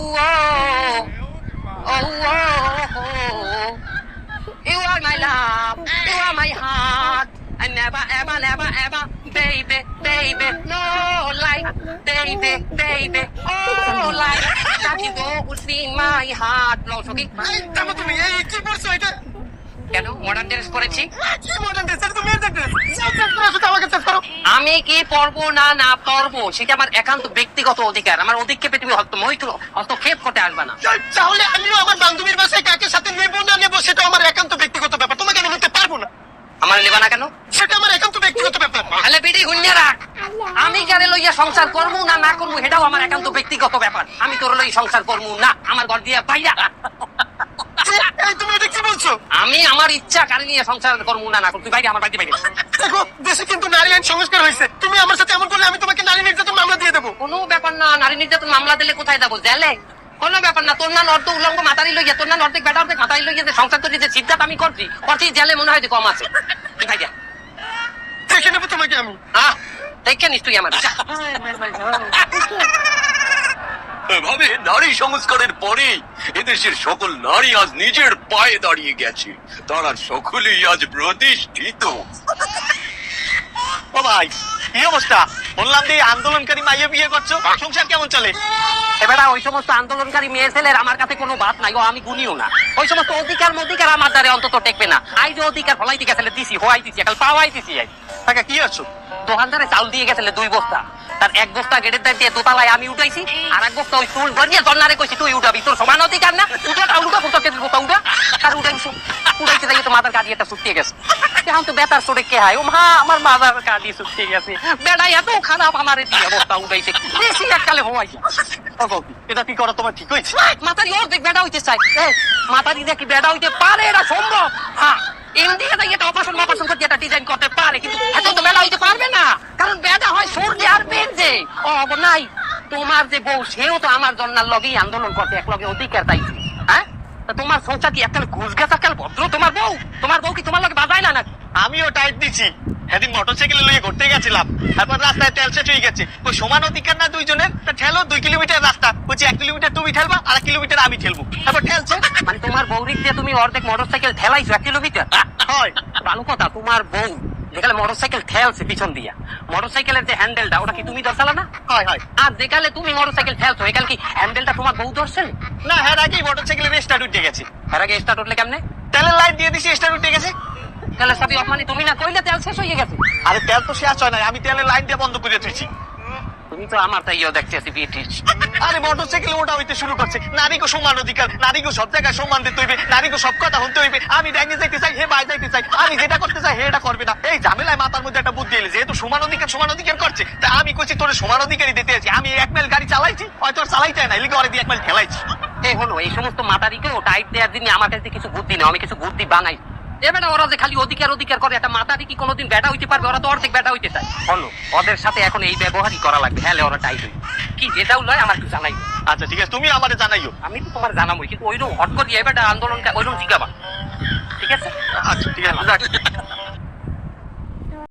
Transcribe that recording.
You are my love, you are my heart. I never, ever, never, ever, baby, baby, no life, baby, baby, oh life. That you go see my heart. No, sorry. তুমি এই কি করছো এটা? কেন modern dress পরেছি? কি modern dress? তুমি এই ড্রেস আমাকে চেক করো। আমি কি পরবো না না পরবো সেটা আমার একান্ত ব্যক্তিগত অধিকার। আমার অধিক্ষেপে তুমি হস্তক্ষেপ করতে আসবে না। তাহলে আমিও আমার বান্ধবীর বাসায় কাকে সাথে নেবো না নেবো সেটা আমার একান্ত ব্যক্তিগত ব্যাপার, তোমাকে আমি নিতে পারবো না। আমার নেবা না কেন? সেটা আমার একান্ত ব্যক্তিগত ব্যাপার। তাহলে বিড়ি হুন্যা রাখ। আমি কারে লইয়া সংসার করবো না না করবো সেটাও আমার একান্ত ব্যক্তিগত ব্যাপার। আমি তোর লই সংসার করবো না, আমার ঘর দিয়ে বাইরা। তুমি এটা কি বলছো? আমি আমার ইচ্ছা কারে নিয়ে সংসার করবো না না করবো, তুই বাইরে, আমার বাড়িতে বাইরে। দেখো দেশে কিন্তু নারী আইন সংস্কার হয়েছে, তুমি আমার সাথে এমন করলে আমি তোমাকে নারী নির্যাতন মামলা দিয়ে দেবো। কোনো ব্যাপার না, নারী নির্যাতন মামলা দিলে কোথায় যাবো? জেলে? কোনো ব্যাপার না। তোর না নর্দ উলঙ্গ মাতারি লইয়া, তোর না নর্দিক বেটা অর্ধেক মাতারি লইয়া যে সংসার করছি, যে সিদ্ধান্ত আমি করছি জেলে মনে হয় যে কম আছে। তুই ভাইয়া দেখে নেবো তোমাকে আমি। দেখে নিস তুই আমার। এভাবে নারী সংস্কারের পরে এদেশের সকল নারী আজ নিজের পায়ে দাঁড়িয়ে গেছে, তারা সকলেই আজ প্রতিষ্ঠিত। ও ভাই কি অবস্থা? বললাম যে আন্দোলনকারী মাইয়া বিয়ে করছো, সংসার কেমন চলে? এবার ওই সমস্ত আন্দোলনকারী মেয়ে ছেলের আমার কাছে কোনো বাদ নাই, ও আমি গুনিও না। ওই সমস্ত অধিকার আমার দ্বারা অন্তত টেকবে না। আই যে অধিকার ফলাই দিকে দিছি, হওয়াই দিছি, কাল পাওয়াই দিছি। টাকা কি আছো? দোকানদারে চাউল দিয়ে গেছিলে 2 বস্তা, তার 1 বস্তা গেটের দায় দিয়ে দোতলায় আমি উঠাইছি, আর 1 বস্তা ওই চুল ধরিয়ে জন্নারে কইছি তুই উঠাবি, তোর সমান অধিকার না? উঠা উঠা কোথাও কেটে কোথাও উঠা, তার উঠাইছি। উঠাইতে যাই তো মাথার কাঁদিয়ে একটা শুকিয়ে গেছে। এখন তো বেতার চড়ে কে হয়, ও মা আমার মাথার কাঁদিয়ে শুকিয়ে গেছে। বেড়াই এত খারাপ আমার এই অবস্থা উঠাইছে, বেশি এককালে হওয়াইছে। এটা কি করা তোমার ঠিক হয়েছে? মাথারি অর্ধেক বেড়া হইতে চাই, মাথারি দেখি বেড়া হইতে পারে, এটা সম্ভব। হ্যাঁ ইন্ডিয়া এটা অপারেশন করে এটা ডিজাইন করতে পারে, কিন্তু এত তো বেড়া হইতে পারবে না, কারণ বেড়া হয় সূর্যে আর বেঞ্জে। নাই তোমার যে বউ, সেও তো আমার জন্নার লগেই আন্দোলন করতে এক লগে অধিকার চাইছে। হ্যাঁ তোমার সংসার কি একটা ঘুষ গেছে, একটা ভদ্র তোমার বউ কি তোমার লগে বাজায় না? আমিও টাইট দিচ্ছি। সেদিন মোটরসাইকেলে লইয়ে ঘুরতে গেছিলাম, তারপর রাস্তায় তেল শেষ হয়ে গেছে। ওই সমান অধিকার না দুইজনের? ঠেলো 2 কিলোমিটার রাস্তা, বলছি 1 কিলোমিটার তুমি ঠেলবা আর 1 কিলোমিটার আমি ঠেলবো। তারপর ঠেলছে, মানে তোমার বউরিক দিয়ে তুমি অর্ধেক মোটরসাইকেল ঠেলাইছো 1 কিলোমিটার? হয় ভালো কথা। তোমার বউ যেখানে মোটরসাইকেল ঠেলছে পিছন দিয়া, মোটরসাইকেলের যে হ্যান্ডেলটা ওটা কি তুমি ধরছালা না? হয় হয়। আর যেখানে তুমি মোটরসাইকেল ঠেলছো এখানে কি হ্যান্ডেলটা তোমার বউ ধরছে না? হ্যাঁ আগেই মোটরসাইকেলের স্টার্ট উঠে গেছে। এর আগে স্টার্ট উঠলে কেমনে? তেলের লাইন দিয়ে দিছি, স্টার্ট উঠে গেছে। তাহলে সবই অপমানি, তুমি না কইলে তেল শেষ হয়ে গেছে। আরে তেল তো শেষ হয় না, আমি তেলের লাইন দিয়ে বন্ধ করে দিয়েছি। তুমি তো আমার তাইও দেখতেছি ব্রিটিশ। আরে মোটরসাইকেল ওটা হইতে শুরু করছে, নারীকে সমান অধিকার, নারীকে সব জায়গায় সম্মান দিতে হইবে, নারীকে সব কথা শুনতে হইবে। আমি ডাইনে যাইতে চাই, হে বাই যাইতে চাই, আমি যেটা করতে চাই এটা করবে না। এই ঝামেলায় মাথার মধ্যে একটা বুদ্ধি এলে, যেহেতু সমান অধিকার করছে, তা আমি কইছি তোর সমান অধিকারই দিতে আছি। আমি 1 মাইল গাড়ি চালাইছি, হয়তো চালাইতে না, এলিগে ওরে দিয়ে 1 মাইল ঠেলাইছি। এই হলো এই সমস্ত মাতারিকেও টাইট দেওয়ার জন্য আমার কাছে কিছু বুদ্ধি নেই, আমি কিছু বুদ্ধি বানাই। এবারে ওরা যে খালি অধিকার করে, একটা মাতারি কি কোনোদিন বেটা হইতে পারবে? ওরা তো অর্ধেক বেটা হইতে চায়। হলো ওদের সাথে এখন এই ব্যবহারই করা লাগবে, হ্যাঁ ওরা টাইট হইবে। কি যেটাও লয় আমার একটু জানাই। আচ্ছা ঠিক আছে, তুমি আমারে জানাইও। আমি তো তোমার জানাবোই, কিন্তু ওইরকম হট করি এবারে আন্দোলন ওইরকম জিজ্ঞাবা, ঠিক আছে? আচ্ছা ঠিক আছে।